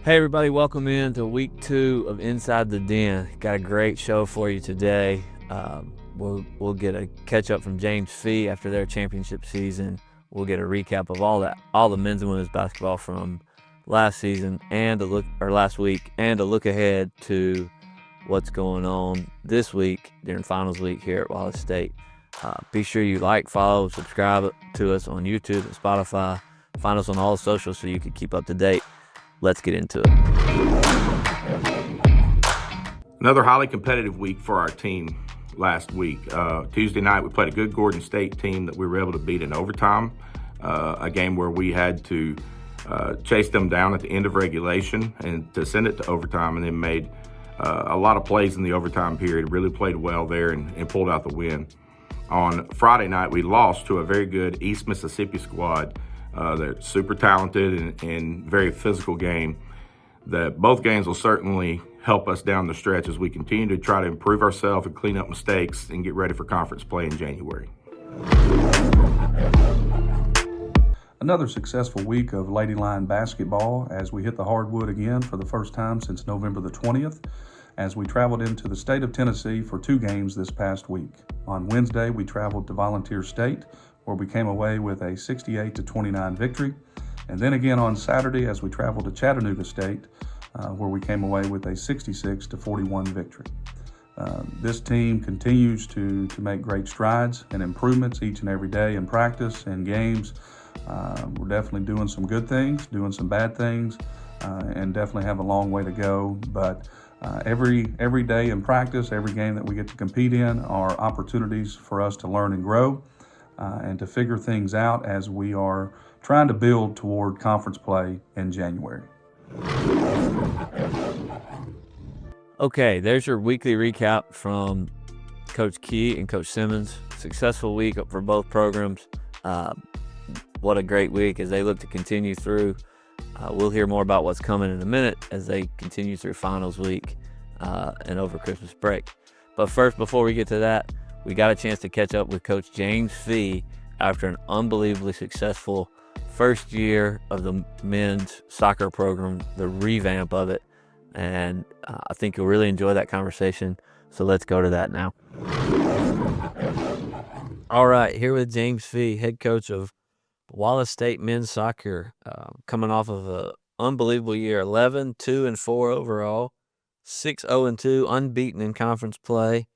Hey everybody, welcome in to week 2 of Inside the Den. Got a great show for you today. We'll get a catch up from James Fee after their championship season. We'll get a recap of all the men's and women's basketball from last season last week, and a look ahead to what's going on this week during finals week here at Wallace State. Be sure you like, follow, subscribe to us on YouTube and Spotify. Find us on all socials so you can keep up to date. Let's get into it. Another highly competitive week for our team last week. Tuesday night, we played a good Gordon State team that we were able to beat in overtime, a game where we had to chase them down at the end of regulation and to send it to overtime, and then made a lot of plays in the overtime period, really played well there and pulled out the win. On Friday night, we lost to a very good East Mississippi squad. They're super talented and very physical game. Both games will certainly help us down the stretch as we continue to try to improve ourselves and clean up mistakes and get ready for conference play in January. Another successful week of Lady Lion basketball as we hit the hardwood again for the first time since November the 20th, as we traveled into the state of Tennessee for 2 games this past week. On Wednesday, we traveled to Volunteer State, where we came away with a 68-29 victory. And then again on Saturday as we traveled to Chattanooga State, where we came away with a 66-41 victory. This team continues to make great strides and improvements each and every day in practice and games. We're definitely doing some good things, doing some bad things, and definitely have a long way to go. But every day in practice, every game that we get to compete in are opportunities for us to learn and grow. And to figure things out as we are trying to build toward conference play in January. Okay, there's your weekly recap from Coach Key and Coach Simmons. Successful week for both programs. What a great week as they look to continue through. We'll hear more about what's coming in a minute as they continue through finals week and over Christmas break. But first, before we get to that, we got a chance to catch up with Coach James Fee after an unbelievably successful first year of the men's soccer program, the revamp of it. And I think you'll really enjoy that conversation. So let's go to that now. All right, here with James Fee, head coach of Wallace State men's soccer, coming off of an unbelievable year, 11-2-4 overall, 6-0-2, unbeaten in conference play.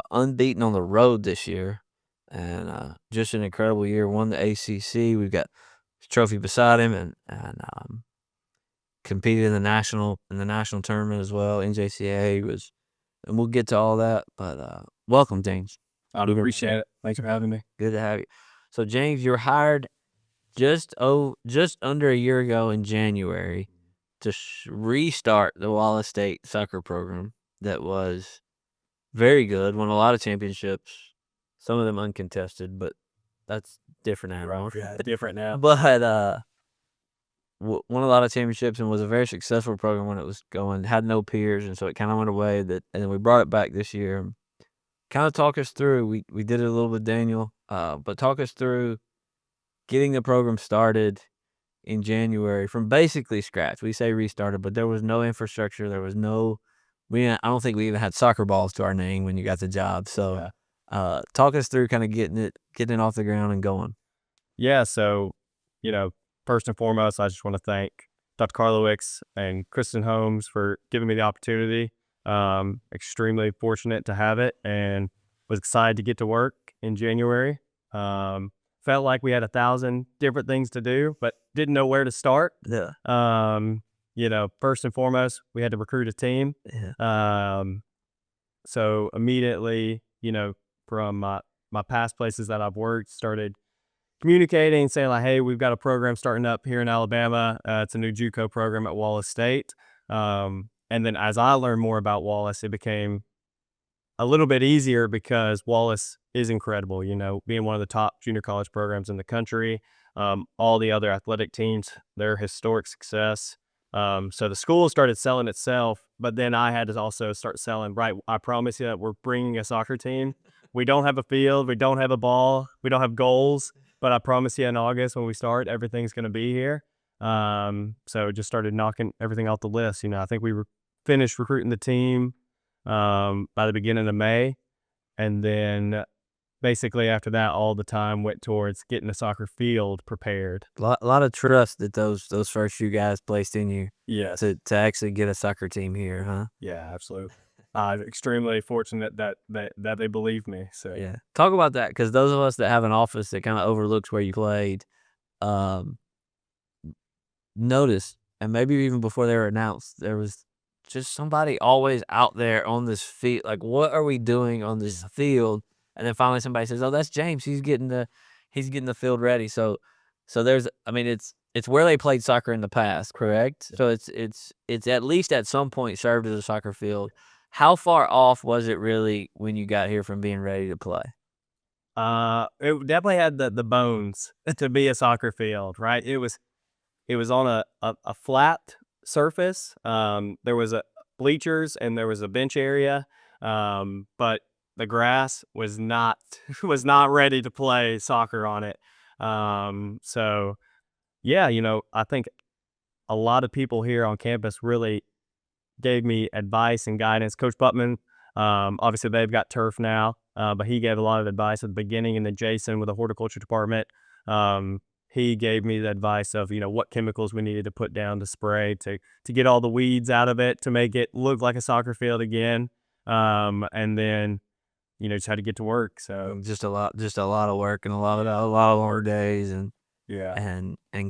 Unbeaten on the road this year, and just an incredible year. Won the ACC. We've got his trophy beside him, and competed in the national tournament as well. NJCAA and we'll get to all that. But welcome, James. I do appreciate it. Thanks for having me. Good to have you. So, James, you were hired just under a year ago in January to restart the Wallace State soccer program that was very good, won a lot of championships, some of them uncontested, but that's different now, right? Yeah, it's different now. But won a lot of championships and was a very successful program when it was going, had no peers, and so it kind of went away. And then we brought it back this year. Kind of talk us through, we did it a little bit, Daniel, but talk us through getting the program started in January from basically scratch. We say restarted, but there was no infrastructure, there was no... I don't think we even had soccer balls to our name when you got the job. So talk us through kind of getting it off the ground and going. Yeah, so, first and foremost, I just want to thank Dr. Karlowicz and Kristen Holmes for giving me the opportunity. Extremely fortunate to have it and was excited to get to work in January. Felt like we had 1,000 different things to do, but didn't know where to start. Yeah. First and foremost, we had to recruit a team. Yeah. So immediately, from my past places that I've worked, started communicating, saying like, hey, we've got a program starting up here in Alabama. It's a new JUCO program at Wallace State. And then as I learned more about Wallace, it became a little bit easier because Wallace is incredible, being one of the top junior college programs in the country. All the other athletic teams, their historic success. So the school started selling itself, but then I had to also start selling, right, I promise you that we're bringing a soccer team. We don't have a field, we don't have a ball, we don't have goals, but I promise you in August when we start, everything's going to be here. So just started knocking everything off the list. I think we finished recruiting the team by the beginning of May. And then basically after that, all the time went towards getting the soccer field prepared. A lot of trust that those first few guys placed in you Yes. to actually get a soccer team here, huh? Yeah, absolutely. I'm extremely fortunate that they believe me. So Yeah. Talk about that, because those of us that have an office that kind of overlooks where you played, um, noticed, and maybe even before they were announced, there was just somebody always out there on this field. Like, what are we doing on this field? And then finally somebody says, "Oh, that's James. He's getting the field ready." So there's, I mean, it's where they played soccer in the past, correct? So it's at least at some point served as a soccer field. How far off was it really when you got here from being ready to play? it definitely had the bones to be a soccer field, right? It was on a flat surface. There was a bleachers and there was a bench area, but the grass was not was not ready to play soccer on it. So yeah, I think a lot of people here on campus really gave me advice and guidance. Coach Buttman, obviously they've got turf now, but he gave a lot of advice at the beginning. And then Jason with the horticulture department, he gave me the advice of what chemicals we needed to put down to spray to get all the weeds out of it to make it look like a soccer field again. And then just how to get to work. So Just a lot of work and a lot of hard days and yeah,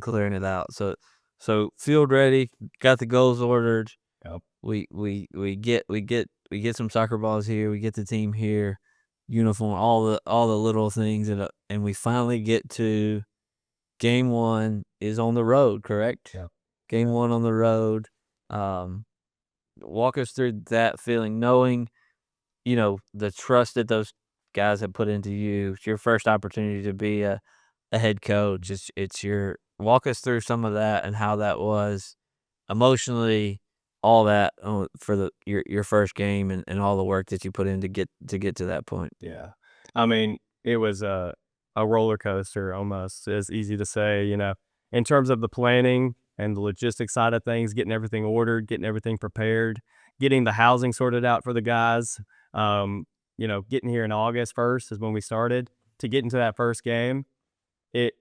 clearing it out. So field ready, got the goals ordered. Yep. We get some soccer balls here. We get the team here, uniform, all the little things, and we finally get to game one is on the road, correct? Yeah. Game one on the road. Walk us through that feeling, knowing the trust that those guys have put into you. It's your first opportunity to be a head coach. It's your walk us through some of that and how that was emotionally, all that for your first game and all the work that you put in to get to that point. Yeah. I mean, it was a roller coaster almost. It's easy to say, in terms of the planning and the logistics side of things, getting everything ordered, getting everything prepared, getting the housing sorted out for the guys. Getting here in August 1st is when we started to get into that first game. It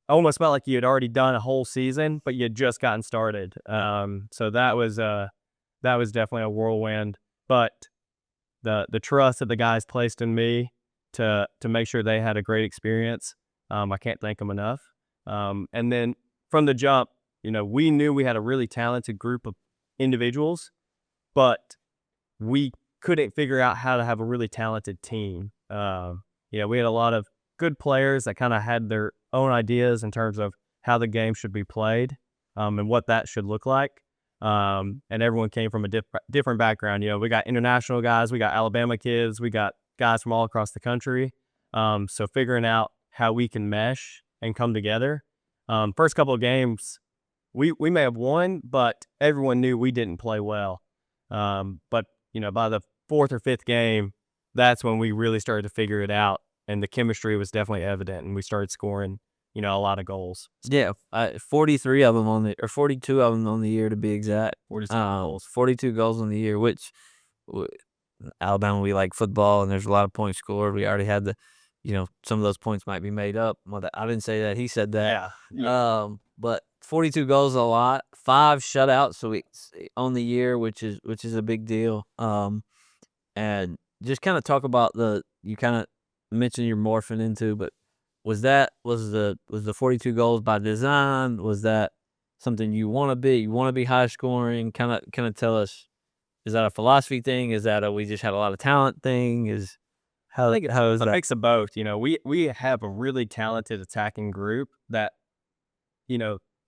almost felt like you had already done a whole season, but you had just gotten started. So that was definitely a whirlwind, but the trust that the guys placed in me to make sure they had a great experience, I can't thank them enough. And then from the jump, we knew we had a really talented group of individuals, but we couldn't figure out how to have a really talented team. We had a lot of good players that kind of had their own ideas in terms of how the game should be played, and what that should look like. And everyone came from a different background. We got international guys, we got Alabama kids, we got guys from all across the country. So figuring out how we can mesh and come together. First couple of games, we may have won, but everyone knew we didn't play well. But by the fourth or fifth game, that's when we really started to figure it out, and the chemistry was definitely evident, and we started scoring a lot of goals. Yeah, 43 of them or 42 of them on the year to be exact. 42 goals. 42 goals on the year, which Alabama, we like football, and there's a lot of points scored. We already had some of those points might be made up. Well, I didn't say that. He said that. Yeah. But 42 goals is a lot. 5 shutouts on the year, which is a big deal. And just kind of talk about you kind of mentioned you're morphing into, but was the 42 goals by design? Was that something you want to be? You want to be high scoring? Kind of tell us. Is that a philosophy thing? Is that we just had a lot of talent thing? I think how is a that? mix of both. We have a really talented attacking group that,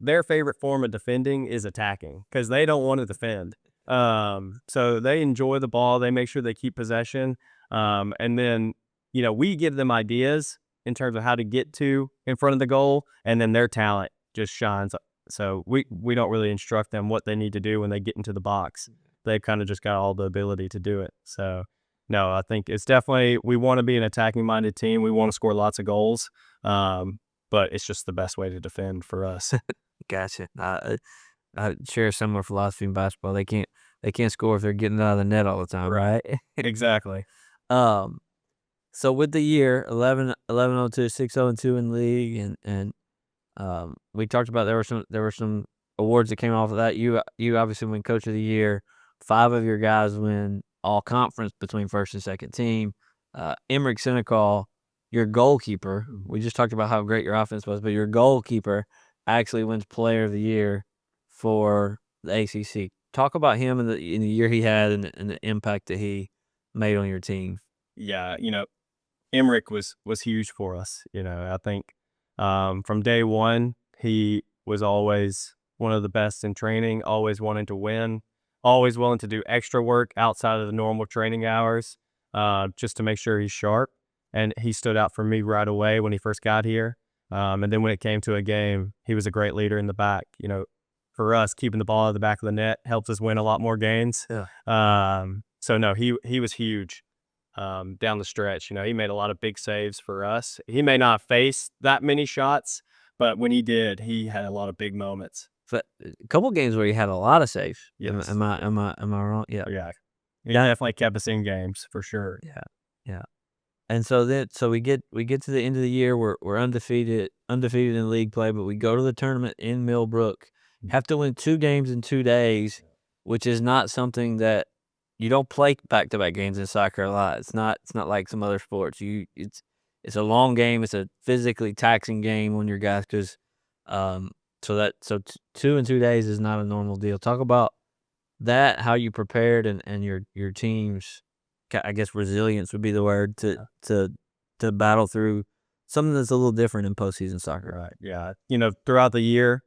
their favorite form of defending is attacking because they don't want to defend. So they enjoy the ball. They make sure they keep possession. And then, we give them ideas in terms of how to get to in front of the goal, and then their talent just shines. So we don't really instruct them what they need to do when they get into the box. They've kind of just got all the ability to do it. So no, I think it's definitely, we want to be an attacking minded team. We want to score lots of goals. But it's just the best way to defend for us. gotcha. I share a similar philosophy in basketball. They can't score if they're getting out of the net all the time, right? Exactly. So with the year 11-02, 6-0-2 in league, and we talked about there were some awards that came off of that. You obviously win Coach of the Year. 5 of your guys win all conference between first and second team. Emmerich Senecal, your goalkeeper. We just talked about how great your offense was, but your goalkeeper actually wins Player of the Year for the ACC. Talk about him in the year he had and the impact that he made on your team. Yeah, Emmerich was huge for us. I think from day one, he was always one of the best in training, always wanting to win, always willing to do extra work outside of the normal training hours just to make sure he's sharp. And he stood out for me right away when he first got here. And then when it came to a game, he was a great leader in the back. For us, keeping the ball at the back of the net helps us win a lot more games. Yeah. So no, he was huge. Down the stretch. He made a lot of big saves for us. He may not face that many shots, but when he did, he had a lot of big moments. But a couple games where he had a lot of saves. Yes. Am I wrong? Yeah. Yeah. He definitely kept us in games for sure. Yeah. And so we get to the end of the year. We're undefeated in league play, but we go to the tournament in Millbrook. Have to win 2 games in 2 days, which is not something that you don't play back-to-back games in soccer a lot. It's not like some other sports. It's a long game. It's a physically taxing game on your guys because 2 in 2 days is not a normal deal. Talk about that, how you prepared and your team's, I guess, resilience would be the word to battle through something that's a little different in postseason soccer. Right. Yeah. Throughout the year,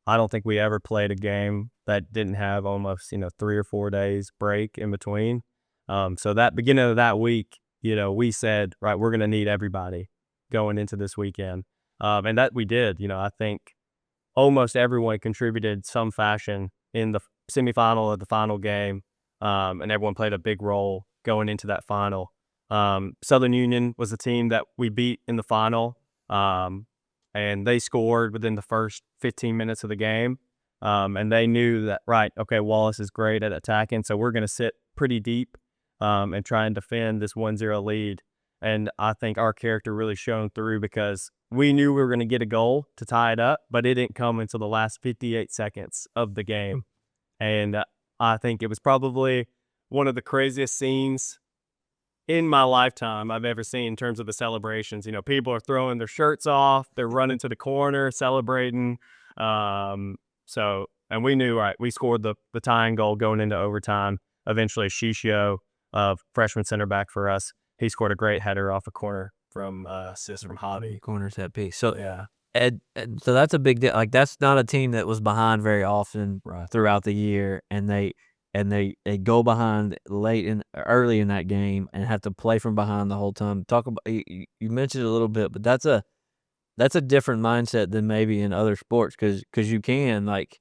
I don't think we ever played a game that didn't have almost, 3 or 4 days break in between. So that beginning of that week, we said, right, we're going to need everybody going into this weekend. And that we did. I think almost everyone contributed some fashion in the semifinal of the final game. And everyone played a big role going into that final. Southern Union was the team that we beat in the final. And they scored within the first 15 minutes of the game. And they knew that, right, okay, Wallace is great at attacking, so we're going to sit pretty deep and try and defend this 1-0 lead. And I think our character really shone through because we knew we were going to get a goal to tie it up, but it didn't come until the last 58 seconds of the game. And I think it was probably one of the craziest scenes in my lifetime I've ever seen in terms of the celebrations. People are throwing their shirts off, they're running to the corner, celebrating. And we knew, right, we scored the tying goal going into overtime. Eventually, Shishio, freshman center back for us, he scored a great header off a corner from assist from Javi. Corner set piece. So Yeah. Ed, so that's a big deal. Like, that's not a team that was behind very often throughout the year, and they go behind early in that game and have to play from behind the whole time. Talk about you mentioned it a little bit, but that's a different mindset than maybe in other sports because you can, like,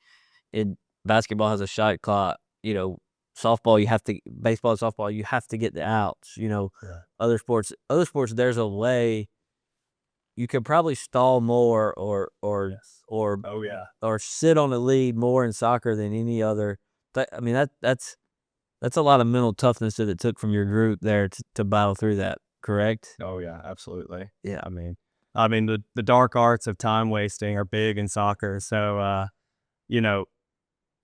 in basketball has a shot clock. Softball baseball and softball you have to get the outs. Other sports there's a way you could probably stall more or Oh yeah. or sit on a lead more in soccer than any other. That's a lot of mental toughness that it took from your group there to battle through that. Correct? Oh yeah, absolutely. Yeah. I mean the dark arts of time wasting are big in soccer. So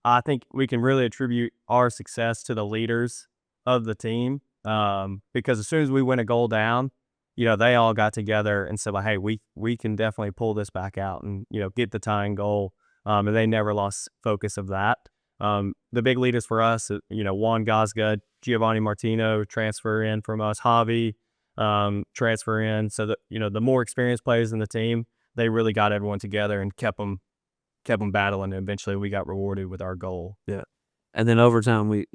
I think we can really attribute our success to the leaders of the team. Because as soon as we win a goal down, they all got together and said, like, hey, we can definitely pull this back out and, get the tying goal. And they never lost focus of that. The big leaders for us, Juan Gazga, Giovanni Martino transfer in from us, Javi transfer in. So that, the more experienced players in the team, they really got everyone together and kept them battling. And eventually we got rewarded with our goal. Yeah. And then overtime, 2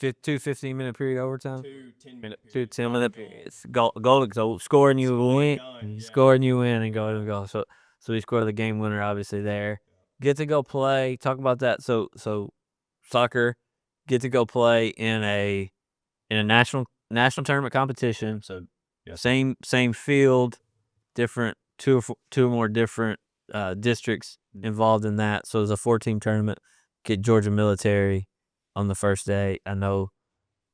15-minute period overtime? 2 10-minute periods. 2 10-minute periods. Goal, so scoring you win. Scoring you win and go to goal. So we score the game winner obviously there. Get to go play. Talk about that. So soccer, get to go play in a national tournament competition. So yes. Same field, different two or more different districts involved in that. So it was a 4-team tournament. Get Georgia Military on the first day. I know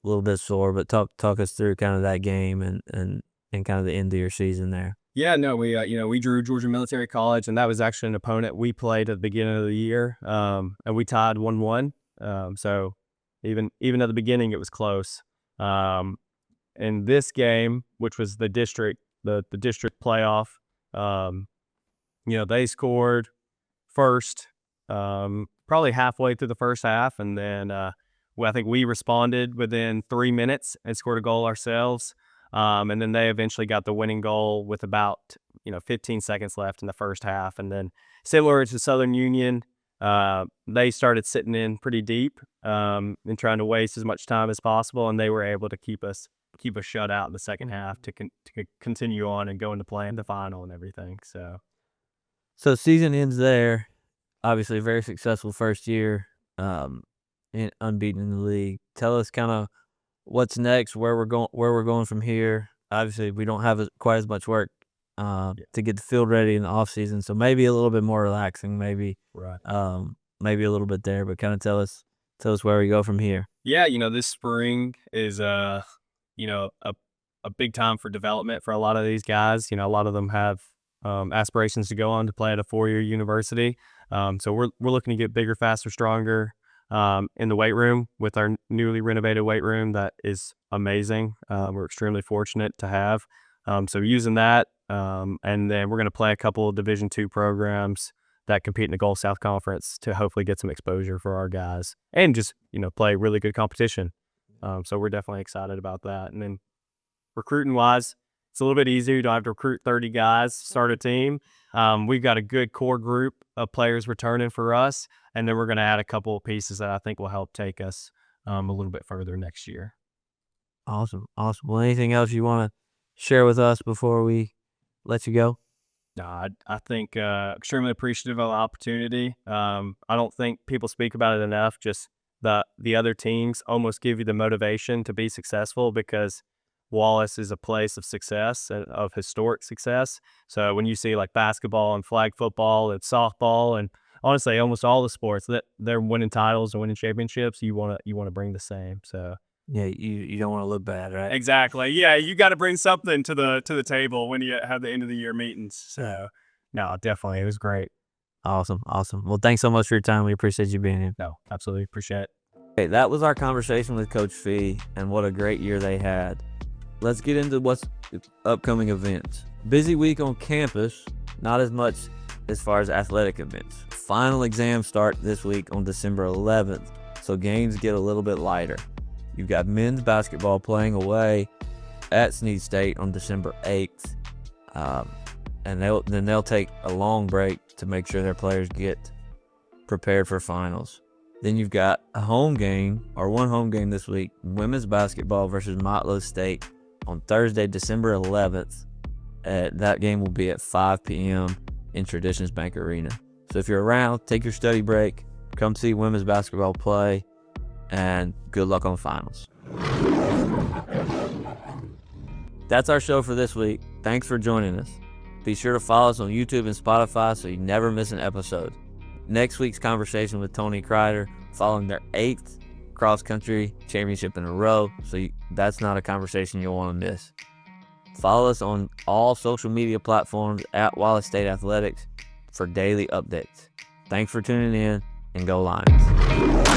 a little bit sore, but talk us through kind of that game and kind of the end of your season there. Yeah, no, we drew Georgia Military College, and that was actually an opponent we played at the beginning of the year, and we tied 1-1. So even at the beginning, it was close. In this game, which was the district playoff, they scored first, probably halfway through the first half, and then I think we responded within 3 minutes and scored a goal ourselves. And then they eventually got the winning goal with about 15 seconds left in the first half. And then similar to Southern Union, they started sitting in pretty deep and trying to waste as much time as possible, and they were able to keep us shut out in the second half to continue on and go into playing the final and everything. So season ends there. Obviously, a very successful first year, unbeaten in the league. Tell us kind of what's next, where we're going from here. Obviously, we don't have quite as much work to get the field ready in the off season, so maybe a little bit more relaxing, maybe maybe a little bit there. But kind of tell us where we go from here. Yeah, this spring is a big time for development for a lot of these guys. A lot of them have aspirations to go on to play at a 4-year university. So we're looking to get bigger, faster, stronger in the weight room with our newly renovated weight room. That is amazing. We're extremely fortunate to have. So using that, and then we're going to play a couple of Division II programs that compete in the Gulf South Conference to hopefully get some exposure for our guys and just, play really good competition. So we're definitely excited about that. And then recruiting wise, it's a little bit easier. You don't have to recruit 30 guys, start a team. We've got a good core group of players returning for us, and then we're going to add a couple of pieces that I think will help take us a little bit further next year. Awesome. Well, anything else you want to share with us before we let you go? No, I think extremely appreciative of the opportunity. I don't think people speak about it enough. Just the other teams almost give you the motivation to be successful because Wallace is a place of success and of historic success. So when you see like basketball and flag football and softball and honestly almost all the sports that they're winning titles and winning championships, you want to bring the same. So yeah, you don't want to look bad, right? Exactly. Yeah, you got to bring something to the table when you have the end of the year meetings. So no, definitely, it was great. Awesome. Well, thanks so much for your time. We appreciate you being here. No, absolutely appreciate it. Okay, that was our conversation with Coach Fee, and what a great year they had. Let's get into what's upcoming events. Busy week on campus, not as much as far as athletic events. Final exams start this week on December 11th, so games get a little bit lighter. You've got men's basketball playing away at Snead State on December 8th, and they'll take a long break to make sure their players get prepared for finals. Then you've got one home game this week, women's basketball versus Motlow State on Thursday, December 11th. That game will be at 5 p.m. in Traditions Bank Arena. So if you're around, take your study break, come see women's basketball play, and good luck on finals. That's our show for this week. Thanks for joining us. Be sure to follow us on YouTube and Spotify so you never miss an episode. Next week's conversation with Tony Kreider following their 8th cross-country championship in a row, so that's not a conversation you'll want to miss. Follow us on all social media platforms at Wallace State Athletics for daily updates. Thanks for tuning in, and go Lions.